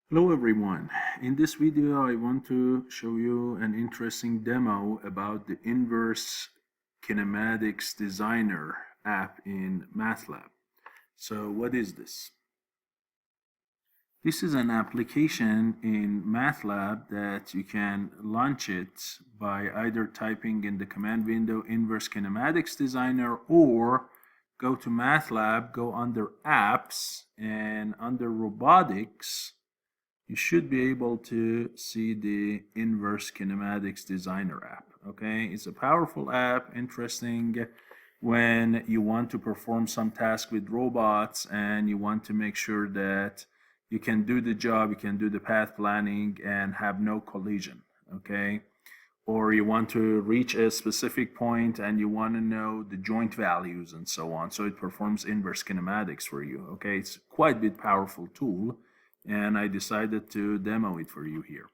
Hello everyone. In this video I want to show you an interesting demo about the inverse kinematics designer app in MATLAB. So what is this? This is an application in MATLAB that you can launch it by either typing in the command window inverse kinematics designer or go to MATLAB, go under apps, and under robotics you should be able to see the inverse kinematics designer app. Okay, it's a powerful app, interesting when you want to perform some task with robots and you want to make sure that you can do the job, you can do the path planning and have no collision. Okay, or you want to reach a specific point and you want to know the joint values and so on, so it performs inverse kinematics for you. Okay, it's quite a bit powerful tool and I decided to demo it for you here.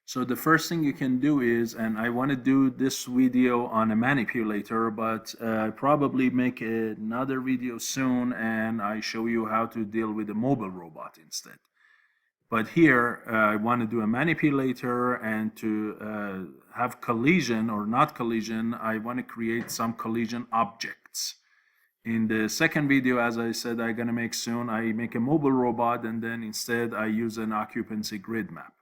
So the first thing you can do is, and I want to do this video on a manipulator, but I probably make another video soon and I show you how to deal with a mobile robot instead. But here I want to do a manipulator, and to have collision or not collision, I want to create some collision objects. In the second video, as I said, I'm gonna make soon, I make a mobile robot and then instead I use an occupancy grid map.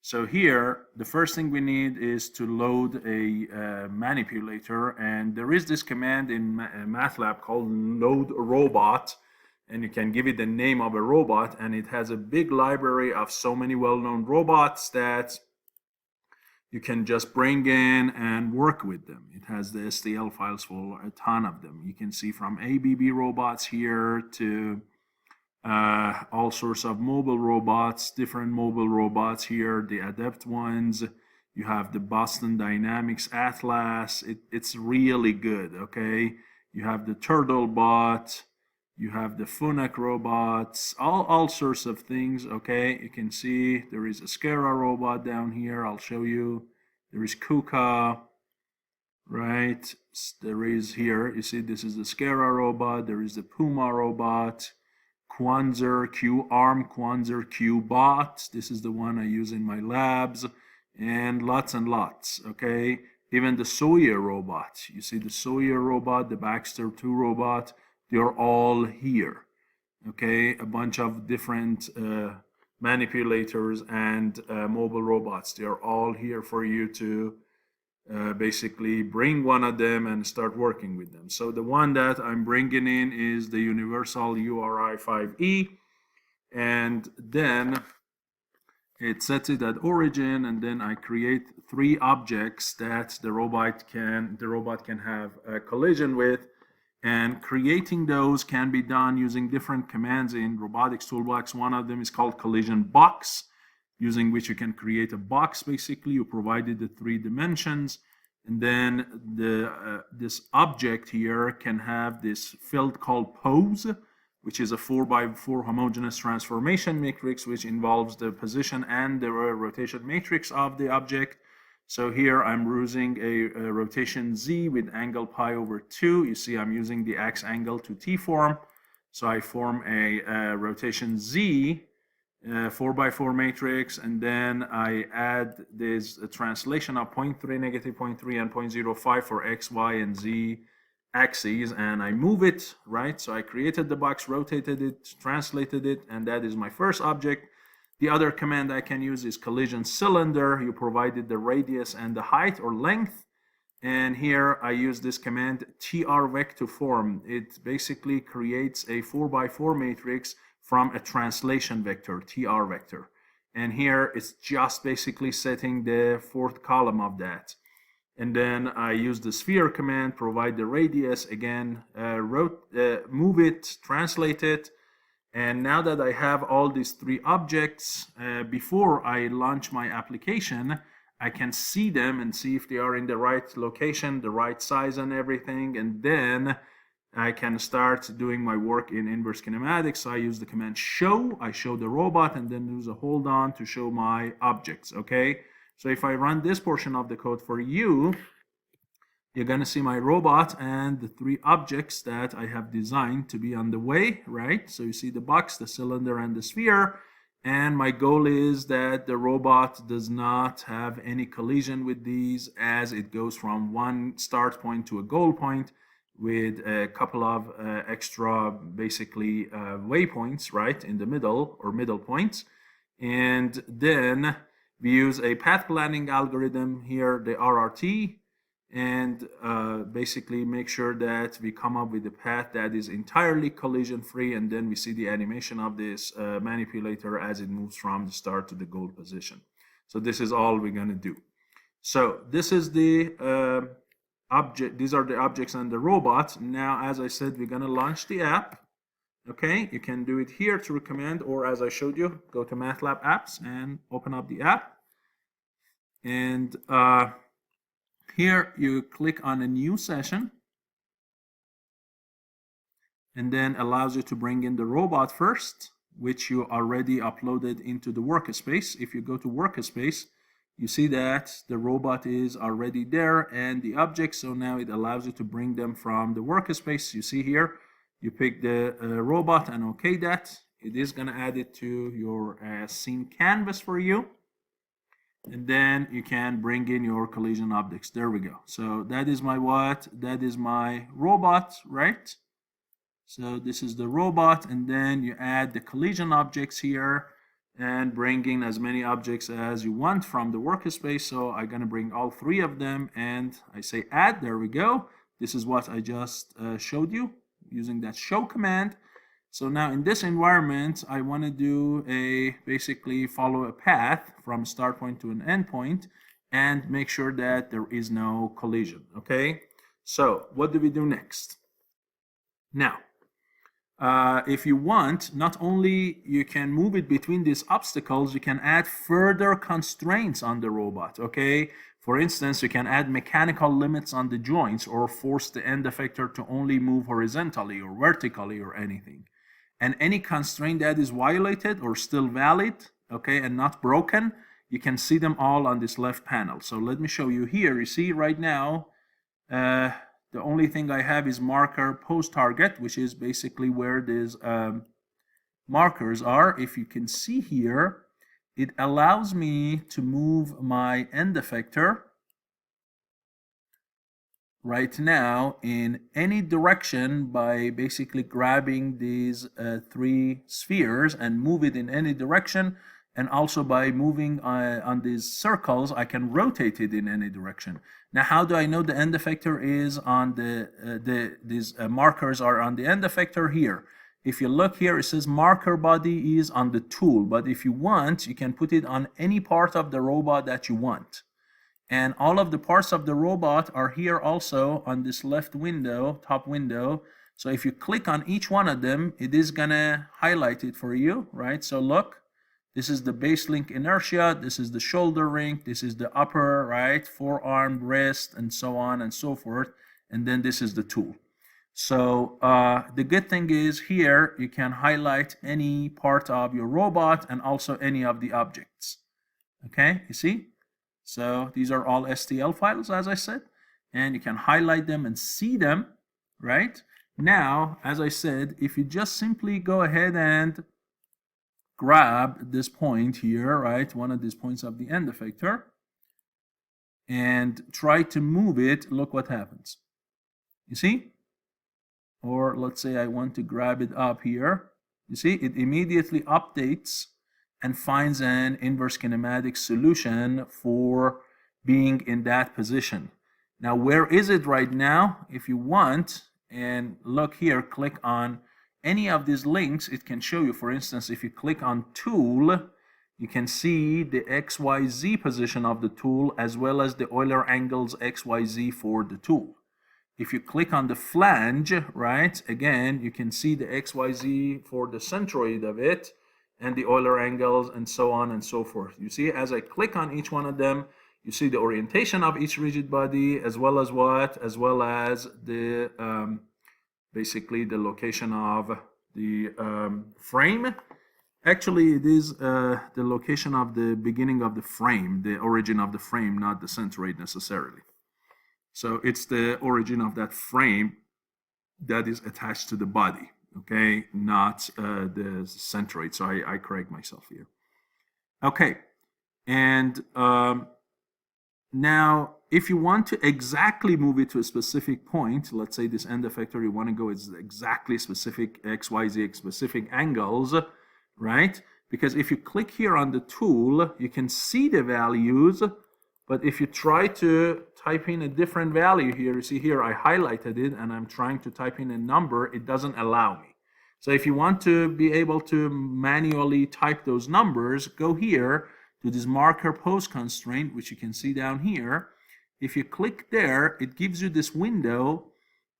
So here, the first thing we need is to load a manipulator, and there is this command in MATLAB called load robot, and you can give it the name of a robot, and it has a big library of so many well-known robots that you can just bring in and work with them. It has the STL files for a ton of them. You can see from ABB robots here to all sorts of mobile robots, different mobile robots here, the adept ones. You have the Boston Dynamics Atlas. It's really good, okay? You have the Turtle Bot. You have the Funak robots, all sorts of things, okay? You can see there is a Scara robot down here. I'll show you. There is Kuka, right? There is here, you see this is the Scara robot. There is the Puma robot, Quanzer, Q-Arm, Quanzer, Q-Bot. This is the one I use in my labs, and lots, okay? Even the Soya robot. You see the Soya robot, the Baxter 2 robot. They're all here, okay? A bunch of different manipulators and mobile robots. They're all here for you to basically bring one of them and start working with them. So the one that I'm bringing in is the Universal URI 5E, and then it sets it at origin, and then I create 3 objects that the robot can have a collision with. And creating those can be done using different commands in Robotics Toolbox. One of them is called collision box, using which you can create a box. Basically, you provided the 3 dimensions, and then this object here can have this field called pose, which is a 4x4 homogeneous transformation matrix, which involves the position and the rotation matrix of the object. So here I'm using a rotation Z with angle pi over 2. You see I'm using the X angle to T form. So I form a rotation Z 4x4 matrix, and then I add this translation of 0.3, negative 0.3, and 0.05 for X, Y, and Z axes, and I move it, right? So I created the box, rotated it, translated it, and that is my first object. The other command I can use is collision cylinder. You provided the radius and the height or length. And here I use this command TR vector form. It basically creates a 4x4 matrix from a translation vector, TR vector. And here it's just basically setting the 4th column of that. And then I use the sphere command, provide the radius, again, move it, translate it. And now that I have all these 3 objects, before I launch my application, I can see them and see if they are in the right location, the right size and everything. And then I can start doing my work in inverse kinematics. So I use the command show. I show the robot and then use a hold on to show my objects, okay? So if I run this portion of the code for you, you're going to see my robot and the 3 objects that I have designed to be on the way, right? So you see the box, the cylinder, and the sphere. And my goal is that the robot does not have any collision with these as it goes from one start point to a goal point with a couple of extra basically waypoints right in the middle or middle points. And then we use a path planning algorithm here, the RRT, and basically make sure that we come up with a path that is entirely collision free, and then we see the animation of this manipulator as it moves from the start to the goal position. So this is all we're going to do. So this is the object. These are the objects and the robot. Now, as I said, we're going to launch the app. Okay, you can do it here through command, or as I showed you, go to MATLAB apps and open up the app. And here you click on a new session, and then allows you to bring in the robot first, which you already uploaded into the workspace. If you go to workspace, you see that the robot is already there and the objects. So now it allows you to bring them from the workspace. You see here, you pick the robot and OK that. It is going to add it to your scene canvas for you. And then you can bring in your collision objects. There we go. So that is my what? That is my robot, right? So this is the robot, and then you add the collision objects here and bring in as many objects as you want from the workspace. So I'm going to bring all three of them, and I say add. There we go. This is what I just showed you using that show command. So now in this environment, I want to do basically follow a path from start point to an end point and make sure that there is no collision. Okay, so what do we do next? Now, if you want, not only you can move it between these obstacles, you can add further constraints on the robot. Okay, for instance, you can add mechanical limits on the joints or force the end effector to only move horizontally or vertically or anything. And any constraint that is violated or still valid, okay, and not broken, you can see them all on this left panel. So let me show you here. You see right now, the only thing I have is marker post target, which is basically where these markers are. If you can see here, it allows me to move my end effector right now in any direction by basically grabbing these three spheres and move it in any direction, and also by moving on these circles I can rotate it in any direction. Now how do I know the end effector is on these markers are on the end effector? Here, if you look here, it says marker body is on the tool, but if you want, you can put it on any part of the robot that you want. And all of the parts of the robot are here also on this left window, top window. So if you click on each one of them, it is gonna highlight it for you, right? So look, this is the base link inertia, this is the shoulder ring, this is the upper, right, forearm, wrist, and so on and so forth. And then this is the tool. So the good thing is here, you can highlight any part of your robot and also any of the objects. Okay, you see? So these are all STL files, as I said, and you can highlight them and see them, right? Now, as I said, if you just simply go ahead and grab this point here, right, one of these points of the end effector, and try to move it, look what happens. You see? Or let's say I want to grab it up here. You see, it immediately updates and finds an inverse kinematic solution for being in that position. Now, where is it right now? If you want, and look here, click on any of these links, it can show you. For instance, if you click on tool, you can see the XYZ position of the tool as well as the Euler angles XYZ for the tool. If you click on the flange, right, again, you can see the XYZ for the centroid of it, and the Euler angles, and so on and so forth. You see, as I click on each one of them, you see the orientation of each rigid body, as well as what? As well as the basically the location of the frame. Actually, it is the location of the beginning of the frame, the origin of the frame, not the centroid necessarily. So it's the origin of that frame that is attached to the body. okay, not the centroid. So I correct myself here. Okay, and now if you want to exactly move it to a specific point, let's say this end effector, you want to go it's exactly specific x, y, z, specific angles, right? Because if you click here on the tool, you can see the values, but if you try to type in a different value here, you see here I highlighted it and I'm trying to type in a number, it doesn't allow me. So if you want to be able to manually type those numbers, go here to this marker pose constraint, which you can see down here. If you click there, it gives you this window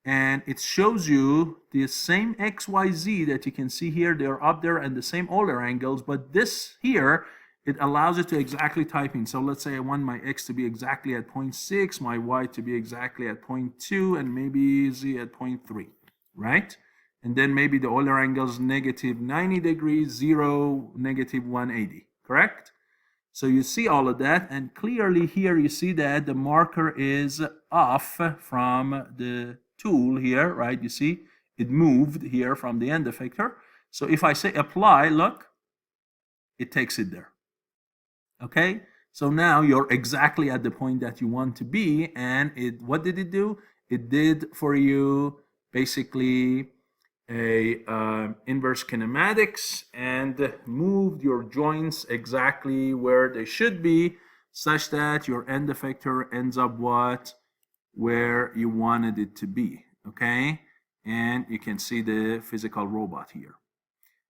and it shows you the same XYZ that you can see here. They're up there and the same Euler angles, but this here, it allows you to exactly type in. So let's say I want my X to be exactly at 0.6, my Y to be exactly at 0.2, and maybe Z at 0.3, right? And then maybe the Euler angles negative 90 degrees, 0, negative 180, correct? So you see all of that, and clearly here you see that the marker is off from the tool here, right? You see it moved here from the end effector. So if I say apply, look, it takes it there. Okay, so now you're exactly at the point that you want to be, and what did it do? It did for you basically a inverse kinematics and moved your joints exactly where they should be, such that your end effector ends up where you wanted it to be. Okay, and you can see the physical robot here.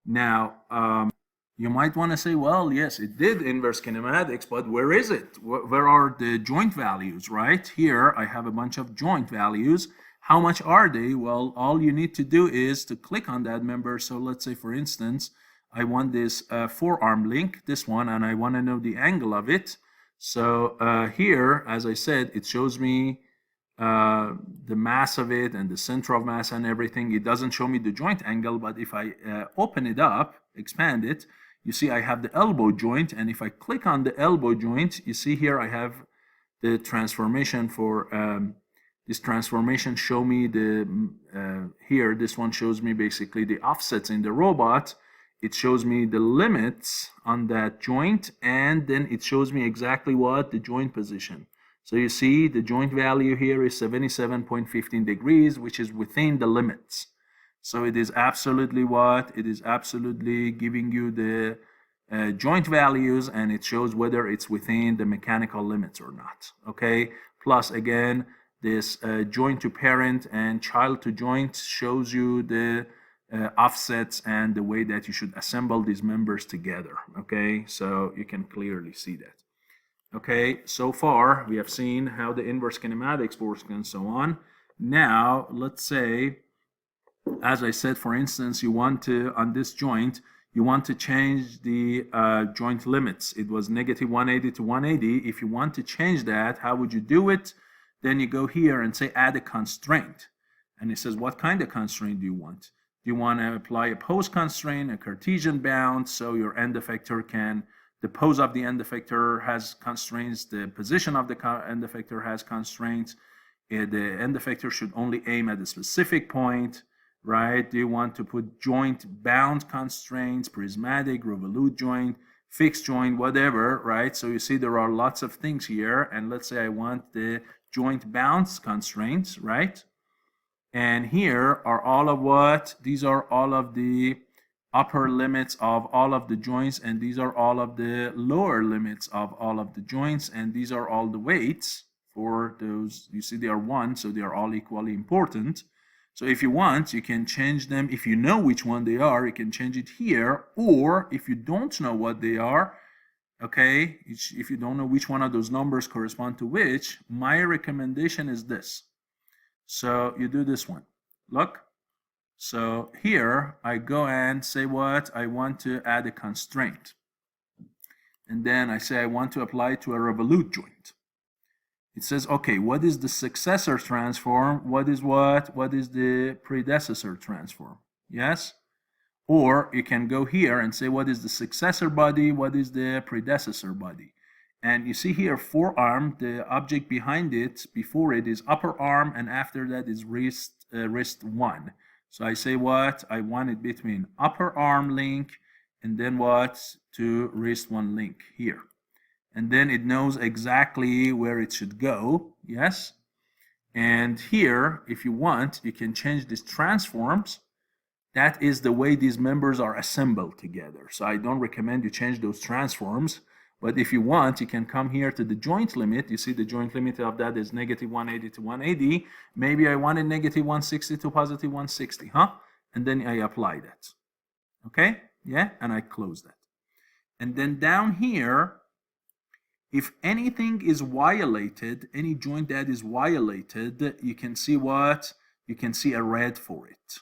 Now you might want to say, well, yes, it did inverse kinematics, but where is it? Where are the joint values, right? Here I have a bunch of joint values. How much are they? Well, all you need to do is to click on that member. So let's say, for instance, I want this forearm link, this one, and I want to know the angle of it. So here, as I said, it shows me the mass of it and the center of mass and everything. It doesn't show me the joint angle, but if I open it up, expand it, you see I have the elbow joint, and if I click on the elbow joint, you see here I have the transformation for this transformation show me the here this one shows me basically the offsets in the robot. It shows me the limits on that joint, and then it shows me exactly what the joint position. So you see the joint value here is 77.15 degrees, which is within the limits. So it is absolutely what? It is absolutely giving you the joint values, and it shows whether it's within the mechanical limits or not. Okay. Plus, again, this joint to parent and child to joint shows you the offsets and the way that you should assemble these members together. Okay, so you can clearly see that. Okay, so far we have seen how the inverse kinematics works and so on. Now, let's say, as I said, for instance, you want to, on this joint, you want to change the joint limits. It was negative 180 to 180. If you want to change that, how would you do it? Then you go here and say add a constraint. And it says, what kind of constraint do you want? Do you want to apply a pose constraint, a Cartesian bound, so your end effector can, the pose of the end effector has constraints, the position of the end effector has constraints, the end effector should only aim at a specific point, right? Do you want to put joint bound constraints, prismatic, revolute joint, fixed joint, whatever, right? So you see there are lots of things here, and let's say I want the joint bounds constraints, right? And here are all of what? These are all of the upper limits of all of the joints, and these are all of the lower limits of all of the joints, and these are all the weights for those. You see they are 1, so they are all equally important. So if you want, you can change them. If you know which one they are, you can change it here, or if you don't know what they are, okay, if you don't know which one of those numbers correspond to which, my recommendation is this. So you do this one. Look. So here I go and say what? I want to add a constraint. And then I say I want to apply it to a revolute joint. It says, okay, what is the successor transform? What is what? What is the predecessor transform? Yes? Or you can go here and say, what is the successor body? What is the predecessor body? And you see here, forearm, the object behind it, before it is upper arm, and after that is wrist 1. So I say what? I want it between upper arm link and then what? To wrist one link here. And then it knows exactly where it should go, yes? And here, if you want, you can change these transforms. That is the way these members are assembled together. So I don't recommend you change those transforms. But if you want, you can come here to the joint limit. You see the joint limit of that is negative 180 to 180. Maybe I wanted negative 160 to positive 160, huh? And then I apply that. Okay? Yeah? And I close that. And then down here, if anything is violated, any joint that is violated, you can see what? You can see a red for it.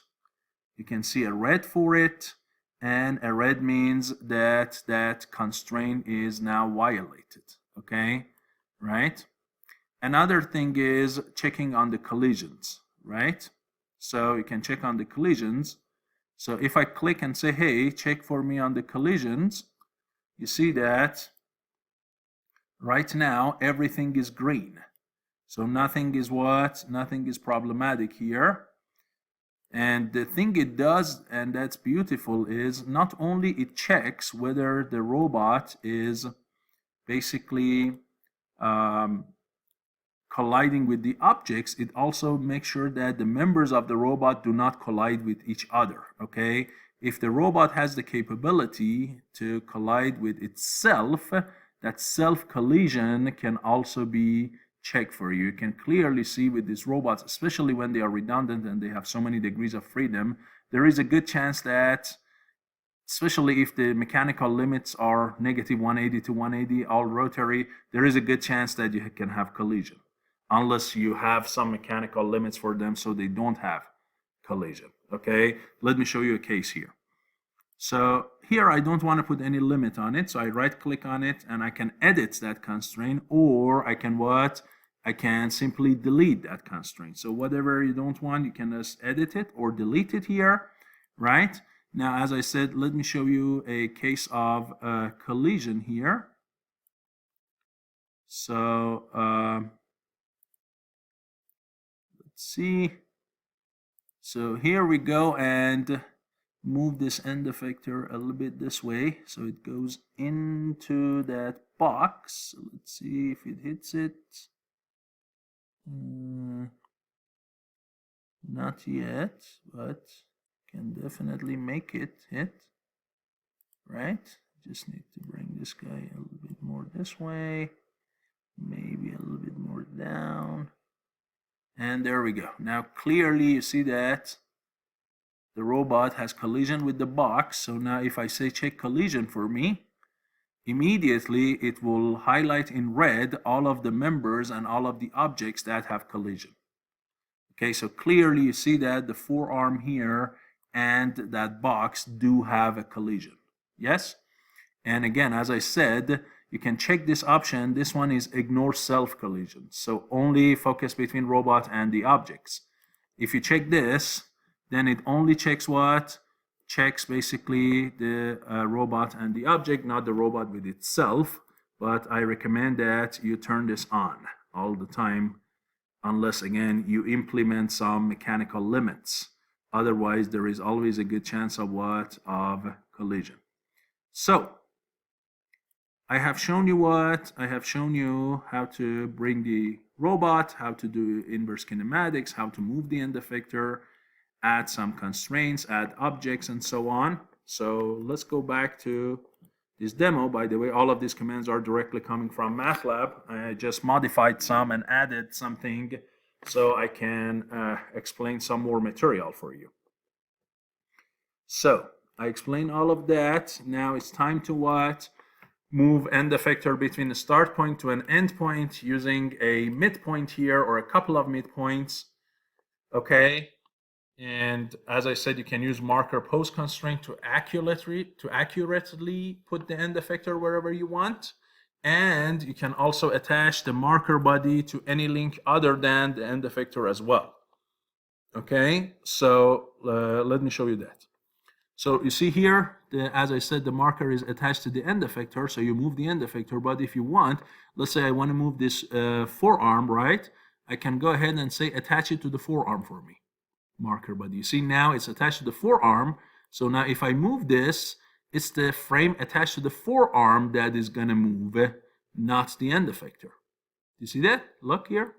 You can see a red for it, and a red means that that constraint is now violated, okay? Right? Another thing is checking on the collisions, right? So you can check on the collisions. So if I click and say, hey, check for me on the collisions, you see that right now everything is green. So nothing is what? Nothing is problematic here. And the thing it does, and that's beautiful, is not only it checks whether the robot is basically colliding with the objects, it also makes sure that the members of the robot do not collide with each other, okay? If the robot has the capability to collide with itself, that self-collision can also be checked for you. You can clearly see with these robots, especially when they are redundant and they have so many degrees of freedom, there is a good chance that, especially if the mechanical limits are negative 180 to 180, all rotary, there is a good chance that you can have collision, unless you have some mechanical limits for them so they don't have collision, okay? Let me show you a case here. So here I don't want to put any limit on it, so I right click on it and I can edit that constraint, or I can what? I can simply delete that constraint. So whatever you don't want, you can just edit it or delete it here, right? Now, as I said, let me show you a case of collision here. So let's see. So here we go, and move this end effector a little bit this way so it goes into that box. So let's see if it hits it. Not yet, but can definitely make it hit, right? Just need to bring this guy a little bit more this way, maybe a little bit more down, and there we go. Now clearly you see that the robot has collision with the box. So now if I say check collision for me, immediately it will highlight in red all of the members and all of the objects that have collision. Okay, so clearly you see that the forearm here and that box do have a collision. Yes? And again, as I said, you can check this option. This one is ignore self collision. So only focus between robot and the objects. If you check this, then it only checks what? Checks basically the robot and the object, not the robot with itself. But I recommend that you turn this on all the time, unless again you implement some mechanical limits. Otherwise, there is always a good chance of what? Of collision. So I have shown you what? I have shown you how to bring the robot, how to do inverse kinematics, how to move the end effector, add some constraints, add objects, and so on. So let's go back to this demo. By the way, all of these commands are directly coming from MATLAB. I just modified some and added something so I can explain some more material for you. So I explained all of that. Now it's time to what? Move end effector between a start point to an end point using a midpoint here or a couple of midpoints. Okay. And as I said, you can use marker post constraint to accurately put the end effector wherever you want. And you can also attach the marker body to any link other than the end effector as well. Okay, so let me show you that. So you see here, as I said, the marker is attached to the end effector, so you move the end effector. But if you want, let's say I want to move this forearm, right? I can go ahead and say attach it to the forearm for me. marker. But you see now it's attached to the forearm. So now if I move this, it's the frame attached to the forearm that is going to move, not the end effector. You see that? Look here.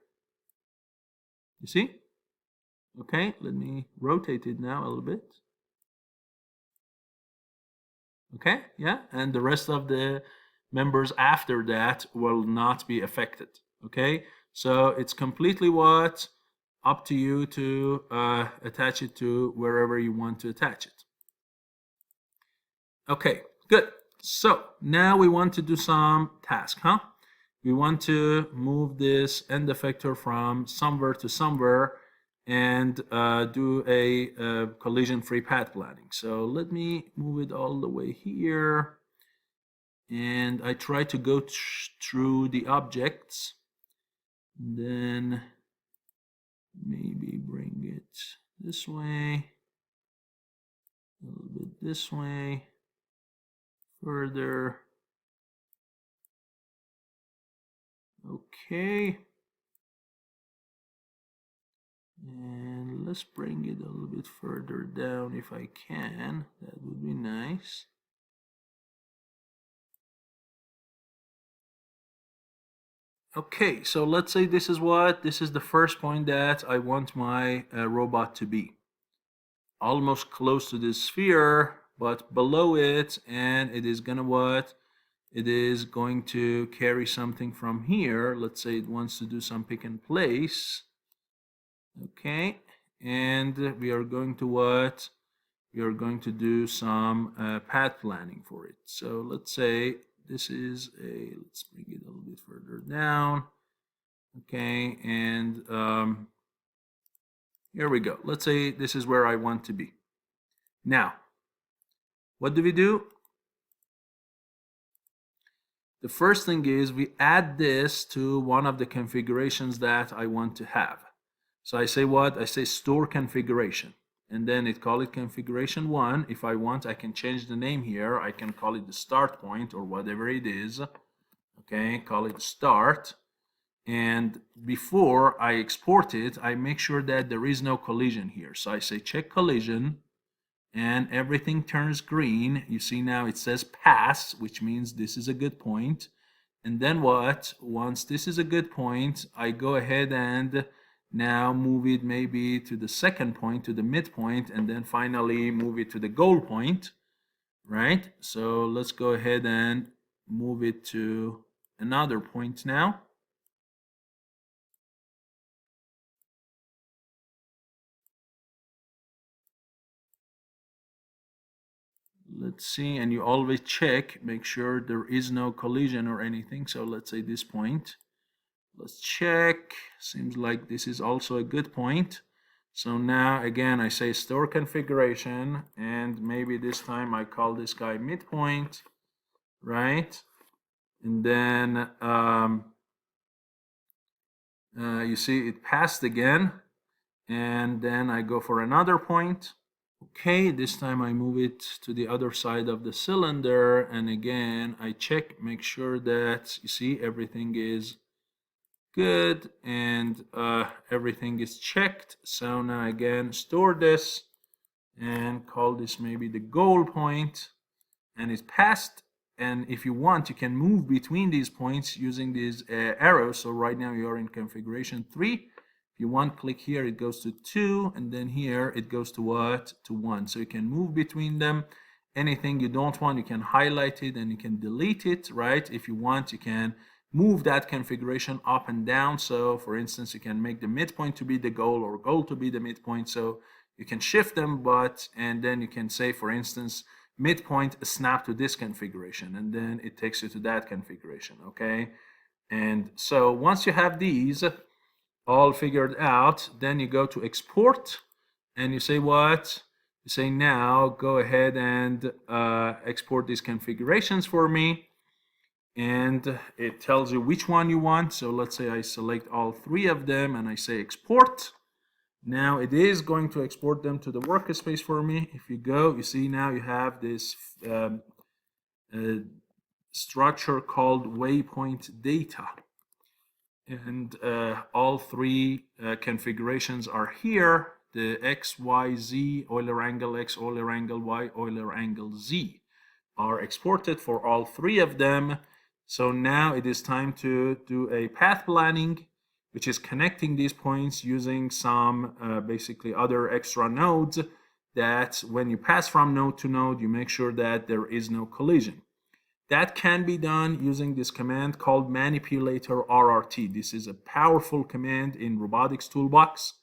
You see? Okay, let me rotate it now a little bit. Okay, yeah, and the rest of the members after that will not be affected. Okay, so it's completely what up to you to attach it to wherever you want to attach it. Okay, good. So now we want to do some task, huh? We want to move this end effector from somewhere to somewhere and do a collision-free path planning. So let me move it all the way here. And I try to go through the objects. Then maybe bring it this way, a little bit this way, further. Okay. And let's bring it a little bit further down if I can. That would be nice. Okay, so let's say this is the first point that I want my robot to be. Almost close to this sphere, but below it, and it is gonna what? It is going to carry something from here. Let's say it wants to do some pick and place. Okay, and we are going to what? We are going to do some path planning for it. So let's say this is let's bring it a little bit further down. Okay, and here we go. Let's say this is where I want to be. Now, what do we do? The first thing is we add this to one of the configurations that I want to have. So I say what? I say store configuration. And then it call it configuration 1. If I want, I can change the name here. I can call it the start point or whatever it is. Okay, call it start. And before I export it, I make sure that there is no collision here. So I say check collision, and everything turns green. You see now it says pass, which means this is a good point. And then what? Once this is a good point, I go ahead and now move it maybe to the second point, to the midpoint, and then finally move it to the goal point, right? So let's go ahead and move it to another point now. Let's see, and you always check, make sure there is no collision or anything. So let's say this point. Let's check. Seems like this is also a good point. So now again I say store configuration, and maybe this time I call this guy midpoint, right? And then you see it passed again, and then I go for another point. Okay, this time I move it to the other side of the cylinder, and again I check, make sure that you see everything is good and everything is checked. So now again store this and call this maybe the goal point, and it's passed. And if you want, you can move between these points using these arrows. So right now you are in configuration 3. If you want, click here, it goes to 2, and then here it goes to what? To 1. So you can move between them. Anything you don't want, you can highlight it and you can delete it, right? If you want, you can move that configuration up and down. So for instance, you can make the midpoint to be the goal or goal to be the midpoint. So you can shift them, and then you can say, for instance, midpoint snap to this configuration, and then it takes you to that configuration, okay? And so once you have these all figured out, then you go to export, and you say what? You say now go ahead and export these configurations for me, and it tells you which one you want. So let's say I select all 3 of them and I say export. Now it is going to export them to the workspace for me. If you go, you see now you have this structure called waypoint data. And all 3 configurations are here. the x, y, z, Euler angle x, Euler angle y, Euler angle z are exported for all three of them. So now it is time to do a path planning, which is connecting these points using some basically other extra nodes that when you pass from node to node, you make sure that there is no collision. That can be done using this command called manipulator RRT. This is a powerful command in robotics toolbox,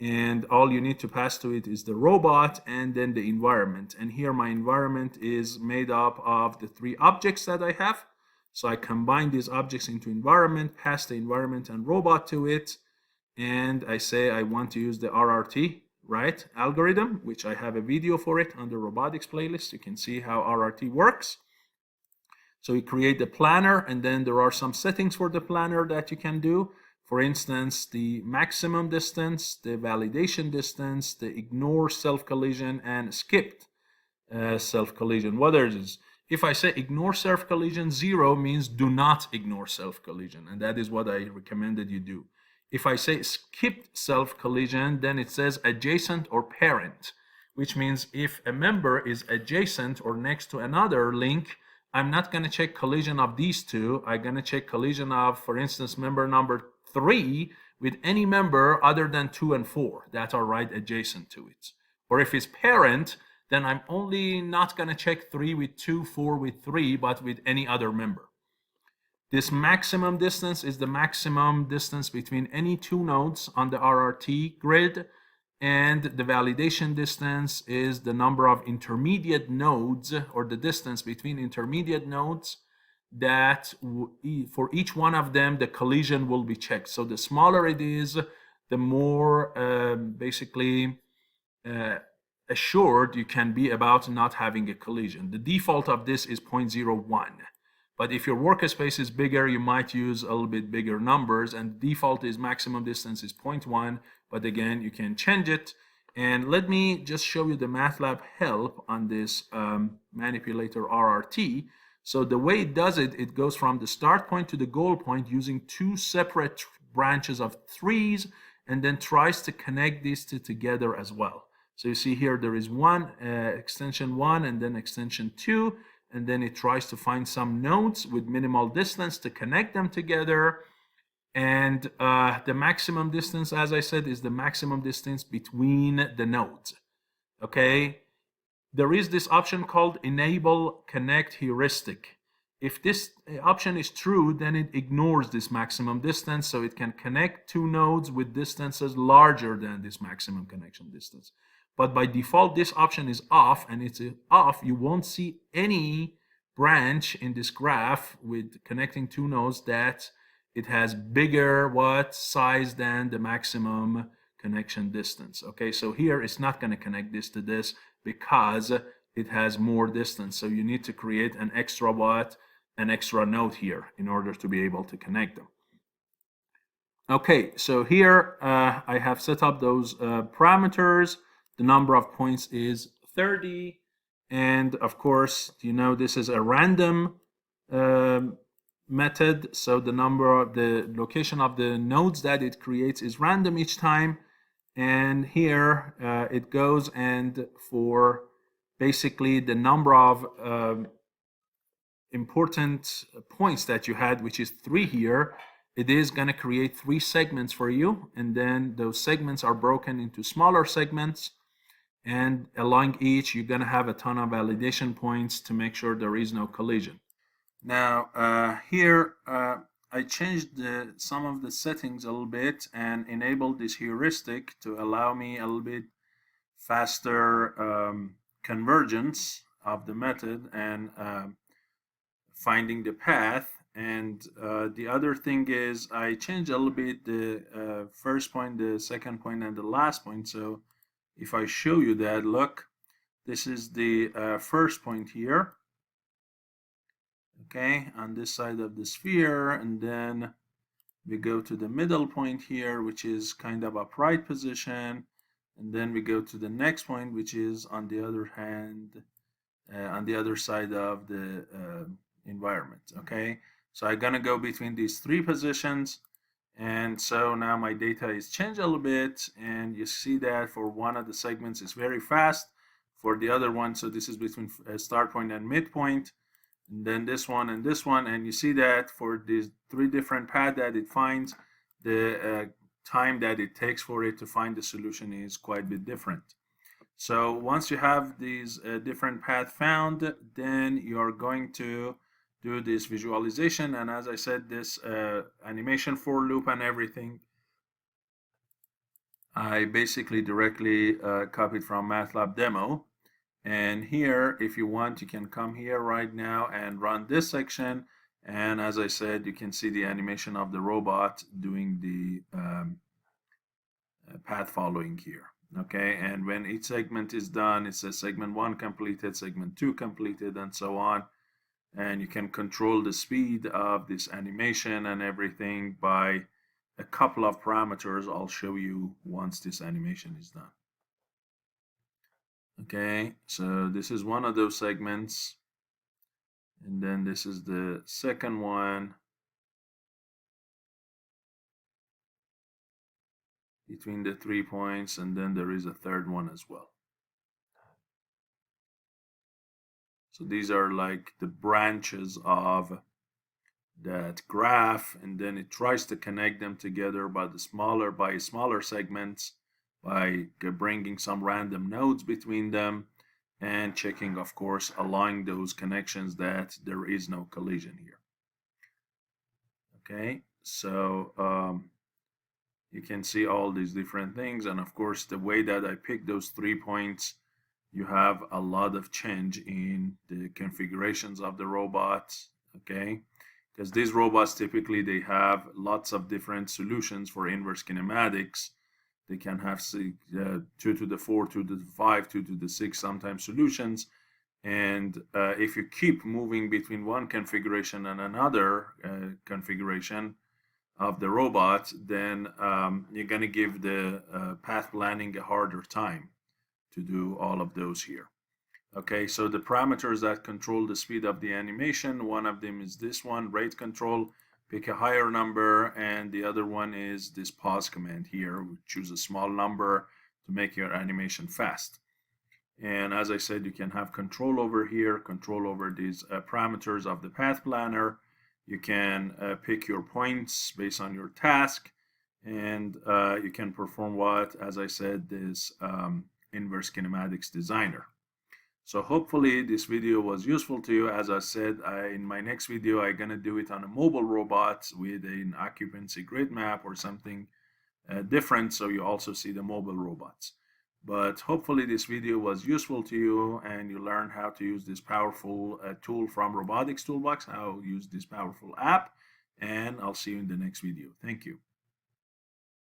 and all you need to pass to it is the robot and then the environment. And here my environment is made up of the three objects that I have. So I combine these objects into environment, pass the environment and robot to it, and I say I want to use the RRT, right, algorithm, which I have a video for it on the robotics playlist. You can see how RRT works. So you create the planner, and then there are some settings for the planner that you can do. For instance, the maximum distance, the validation distance, the ignore self-collision, and skipped self-collision. What are these? If I say ignore self-collision, 0 means do not ignore self-collision, and that is what I recommended you do. If I say skipped self-collision, then it says adjacent or parent, which means if a member is adjacent or next to another link, I'm not going to check collision of these two. I'm going to check collision of, for instance, member number 3 with any member other than 2 and 4 that are right adjacent to it. Or if it's parent, then I'm only not going to check 3 with 2, 4 with 3, but with any other member. This maximum distance is the maximum distance between any two nodes on the RRT grid, and the validation distance is the number of intermediate nodes, or the distance between intermediate nodes that for each one of them the collision will be checked. So the smaller it is, the more basically assured you can be about not having a collision. The default of this is 0.01. But if your workspace is bigger, you might use a little bit bigger numbers, and default is maximum distance is 0.1, but again, you can change it. And let me just show you the MATLAB help on this manipulator RRT. So the way it does it, it goes from the start point to the goal point using two separate branches of trees, and then tries to connect these two together as well. So you see here there is one extension 1 and then extension 2, and then it tries to find some nodes with minimal distance to connect them together. And the maximum distance, as I said, is the maximum distance between the nodes. Okay, there is this option called enable connect heuristic. If this option is true, then it ignores this maximum distance, so it can connect two nodes with distances larger than this maximum connection distance. But by default, this option is off, and it's off. You won't see any branch in this graph with connecting two nodes that it has bigger size than the maximum connection distance. Okay, so here it's not going to connect this to this because it has more distance. So you need to create an extra an extra node here in order to be able to connect them. Okay, so here I have set up those parameters. The number of points is 30, and of course, you know, this is a random method, so the location of the nodes that it creates is random each time. And here it goes, and for basically the number of important points that you had, which is 3 here, it is going to create 3 segments for you, and then those segments are broken into smaller segments, and along each you're going to have a ton of validation points to make sure there is no collision. Now here I changed some of the settings a little bit and enabled this heuristic to allow me a little bit faster convergence of the method and finding the path. And the other thing is I changed a little bit the first point, the second point, and the last point. So if I show you that, look, this is the first point here, okay, on this side of the sphere, and then we go to the middle point here, which is kind of upright position, and then we go to the next point, which is on the other hand, on the other side of the environment. Okay, so I'm gonna go between these 3 positions, And so now my data is changed a little bit, and you see that for one of the segments it's very fast. For the other one, so this is between start point and midpoint, and then this one and this one, and you see that for these three different paths that it finds, the time that it takes for it to find the solution is quite a bit different. So once you have these different paths found, then you're going to do this visualization. And as I said, this animation for loop and everything, I basically directly copied from MATLAB demo. And here, if you want, you can come here right now and run this section. And as I said, you can see the animation of the robot doing the path following here. Okay, and when each segment is done, it says segment 1 completed, segment 2 completed, and so on. And you can control the speed of this animation and everything by a couple of parameters I'll show you once this animation is done. Okay, so this is one of those segments, and then this is the second one between the 3 points, and then there is a third one as well. So these are like the branches of that graph, and then it tries to connect them together by smaller segments, by bringing some random nodes between them and checking, of course, allowing those connections that there is no collision here. Okay, so you can see all these different things, and of course the way that I picked those 3 points, you have a lot of change in the configurations of the robots. Okay, because these robots typically they have lots of different solutions for inverse kinematics. They can have 2 to the 4, 2 to the 5, 2 to the 6 sometimes solutions. And if you keep moving between one configuration and another configuration of the robot, then you're going to give the path planning a harder time to do all of those here. Okay, so the parameters that control the speed of the animation, one of them is this one, rate control. Pick a higher number, and the other one is this pause command here. Choose a small number to make your animation fast. And as I said, you can have control over here, control over these parameters of the path planner. You can pick your points based on your task, and you can perform what, as I said, this inverse kinematics designer. So hopefully this video was useful to you. As I said, in my next video, I'm going to do it on a mobile robot with an occupancy grid map or something different, so you also see the mobile robots. But hopefully this video was useful to you, and you learned how to use this powerful tool from Robotics Toolbox, how to use this powerful app, and I'll see you in the next video. Thank you.